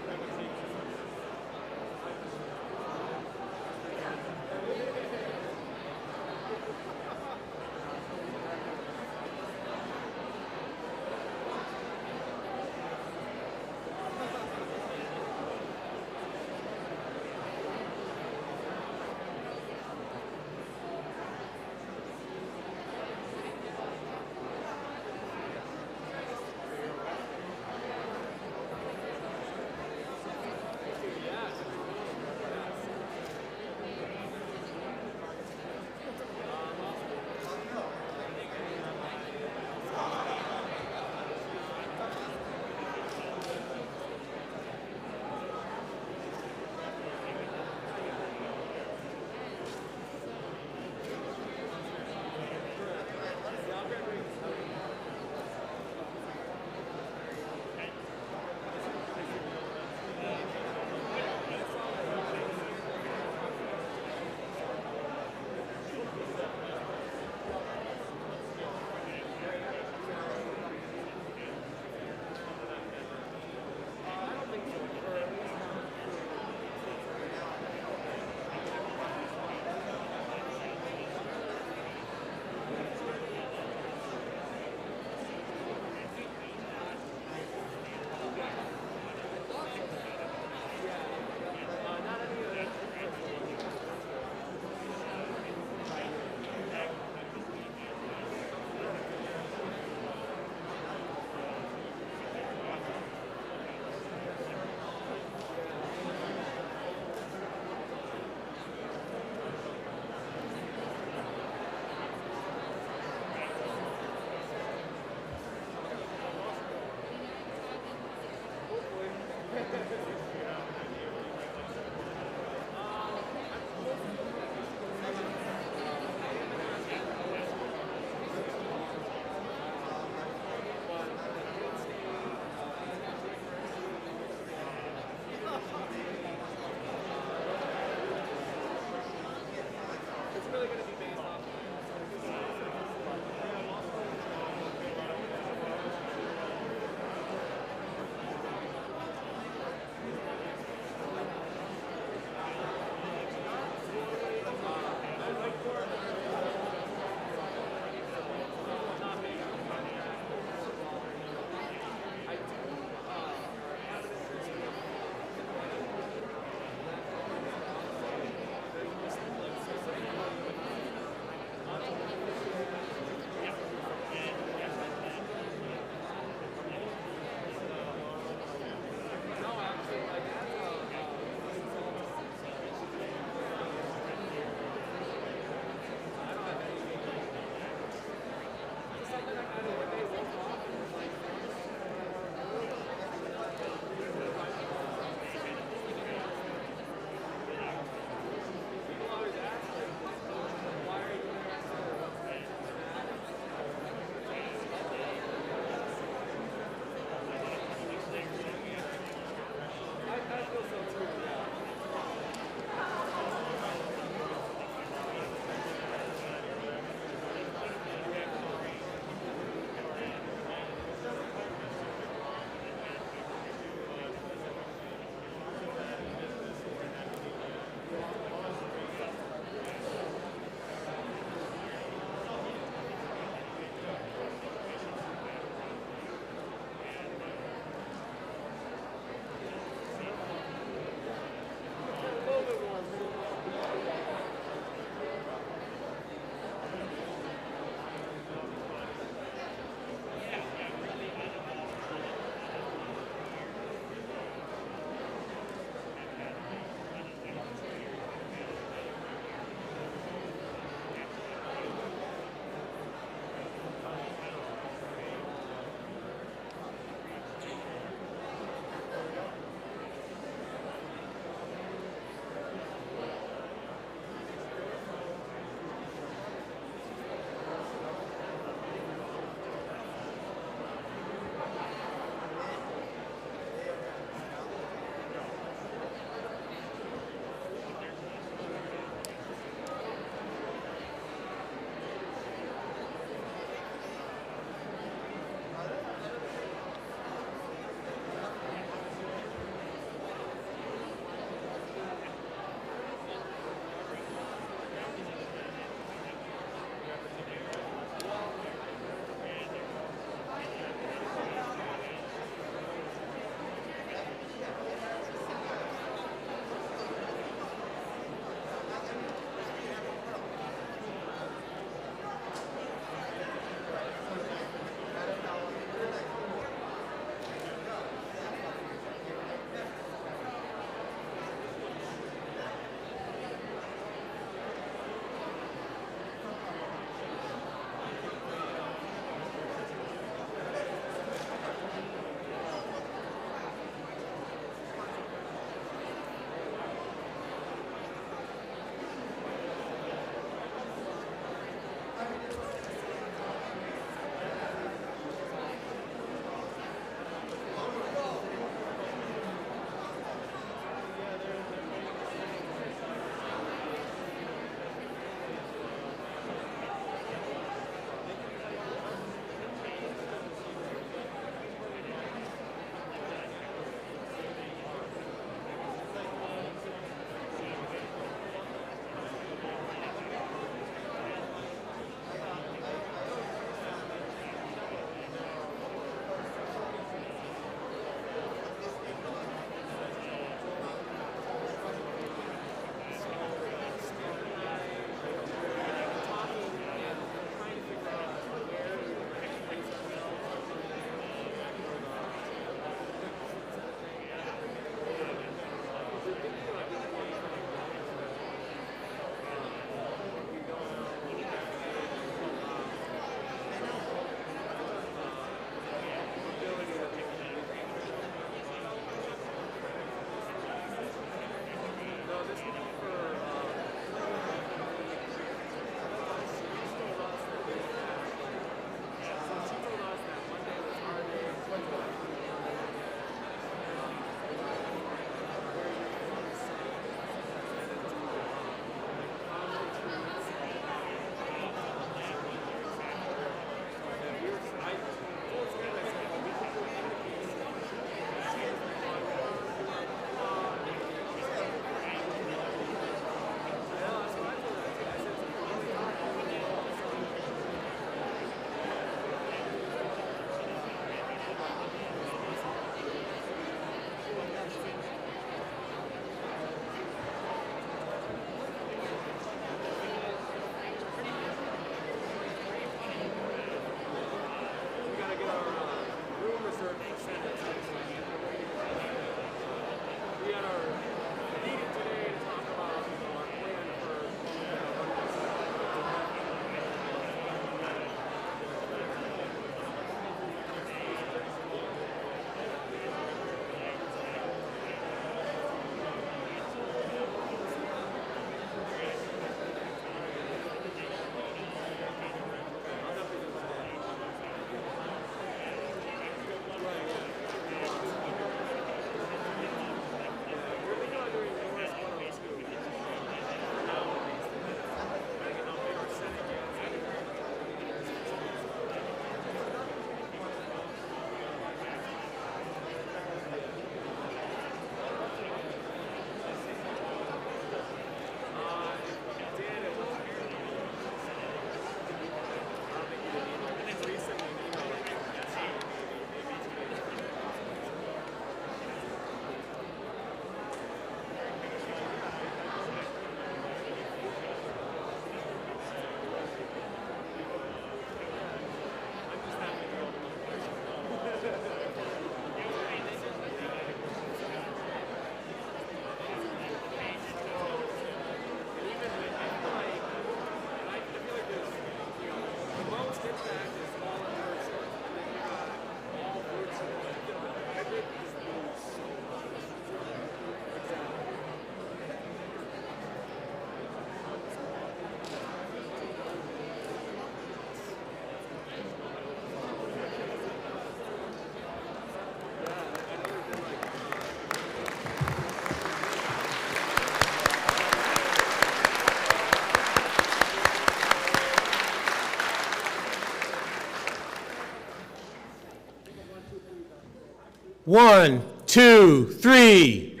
1, 2, 3.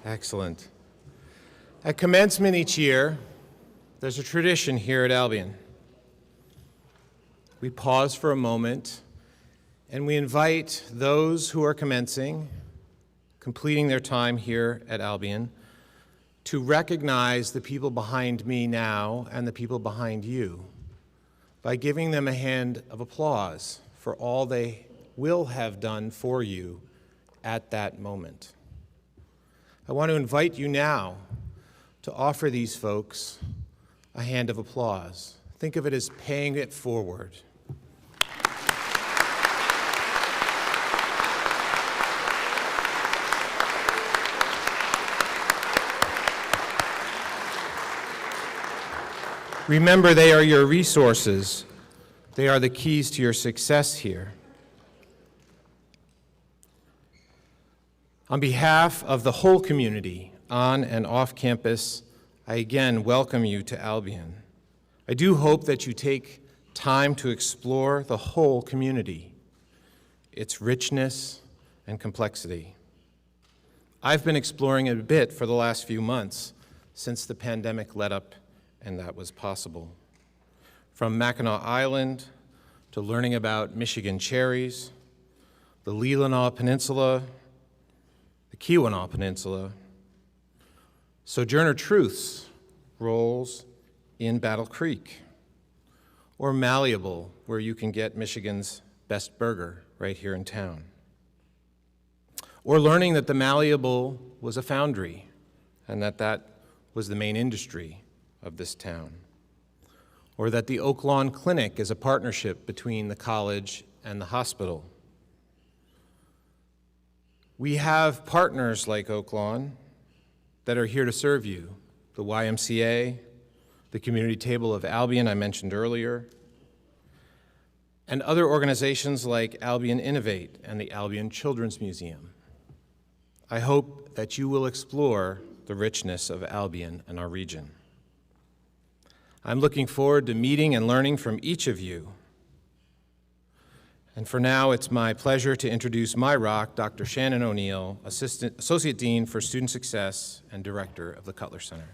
Excellent. At commencement each year, there's a tradition here at Albion. We pause for a moment and we invite those who are commencing, completing their time here at Albion, to recognize the people behind me now and the people behind you by giving them a hand of applause for all they will have done for you at that moment. I want to invite you now to offer these folks a hand of applause. Think of it as paying it forward. Remember, they are your resources. They are the keys to your success here. On behalf of the whole community, on and off campus, I again welcome you to Albion. I do hope that you take time to explore the whole community, its richness and complexity. I've been exploring it a bit for the last few months since the pandemic let up and that was possible. From Mackinac Island to learning about Michigan cherries, the Leelanau Peninsula, the Keweenaw Peninsula, Sojourner Truth's roles in Battle Creek, or Malleable, where you can get Michigan's best burger right here in town. Or learning that the Malleable was a foundry and that was the main industry of this town. Or that the Oak Lawn Clinic is a partnership between the college and the hospital. We have partners like Oak Lawn that are here to serve you. The YMCA, the Community Table of Albion I mentioned earlier, and other organizations like Albion Innovate and the Albion Children's Museum. I hope that you will explore the richness of Albion and our region. I'm looking forward to meeting and learning from each of you. And for now, it's my pleasure to introduce my rock, Dr. Shannon O'Neill, Associate Dean for Student Success and Director of the Cutler Center.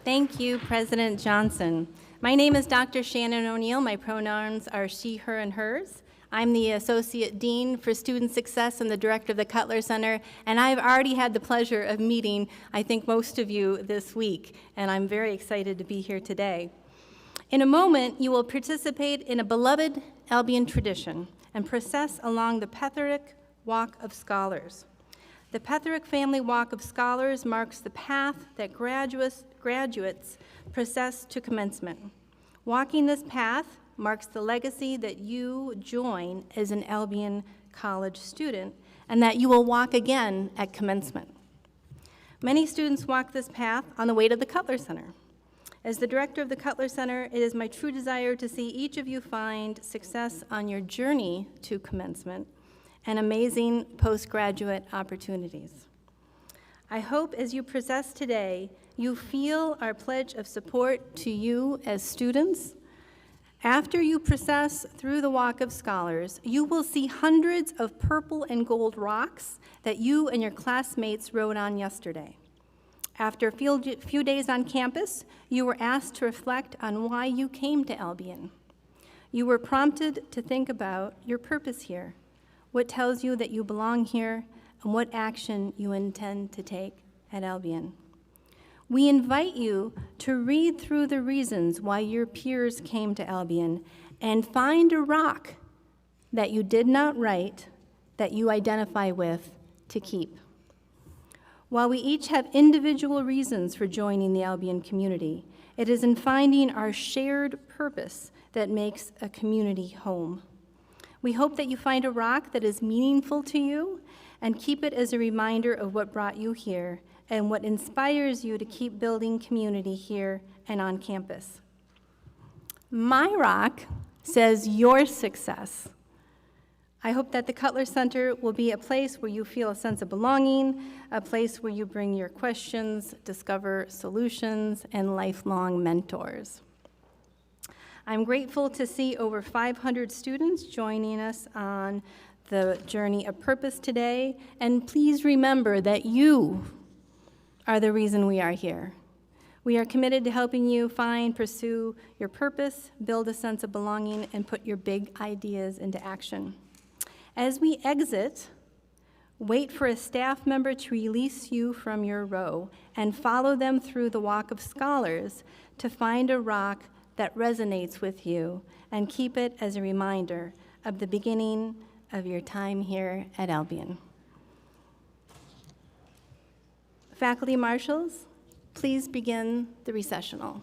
Thank you, President Johnson. My name is Dr. Shannon O'Neill. My pronouns are she, her, and hers. I'm the Associate Dean for Student Success and the Director of the Cutler Center, and I've already had the pleasure of meeting, I think, most of you this week, and I'm very excited to be here today. In a moment, you will participate in a beloved Albion tradition and process along the Petherick Walk of Scholars. The Petherick Family Walk of Scholars marks the path that graduates process to commencement. Walking this path marks the legacy that you join as an Albion College student and that you will walk again at commencement. Many students walk this path on the way to the Cutler Center. As the director of the Cutler Center, it is my true desire to see each of you find success on your journey to commencement and amazing postgraduate opportunities. I hope as you process today, you feel our pledge of support to you as students. After you process through the Walk of Scholars, you will see hundreds of purple and gold rocks that you and your classmates rode on yesterday. After a few days on campus, you were asked to reflect on why you came to Albion. You were prompted to think about your purpose here, what tells you that you belong here, and what action you intend to take at Albion. We invite you to read through the reasons why your peers came to Albion and find a rock that you did not write that you identify with to keep. While we each have individual reasons for joining the Albion community, it is in finding our shared purpose that makes a community home. We hope that you find a rock that is meaningful to you and keep it as a reminder of what brought you here and what inspires you to keep building community here and on campus. My rock says your success. I hope that the Cutler Center will be a place where you feel a sense of belonging, a place where you bring your questions, discover solutions, and lifelong mentors. I'm grateful to see over 500 students joining us on the journey of purpose today, and please remember that you are the reason we are here. We are committed to helping you pursue your purpose, build a sense of belonging, and put your big ideas into action. As we exit, wait for a staff member to release you from your row and follow them through the walk of scholars to find a rock that resonates with you and keep it as a reminder of the beginning of your time here at Albion. Faculty marshals, please begin the recessional.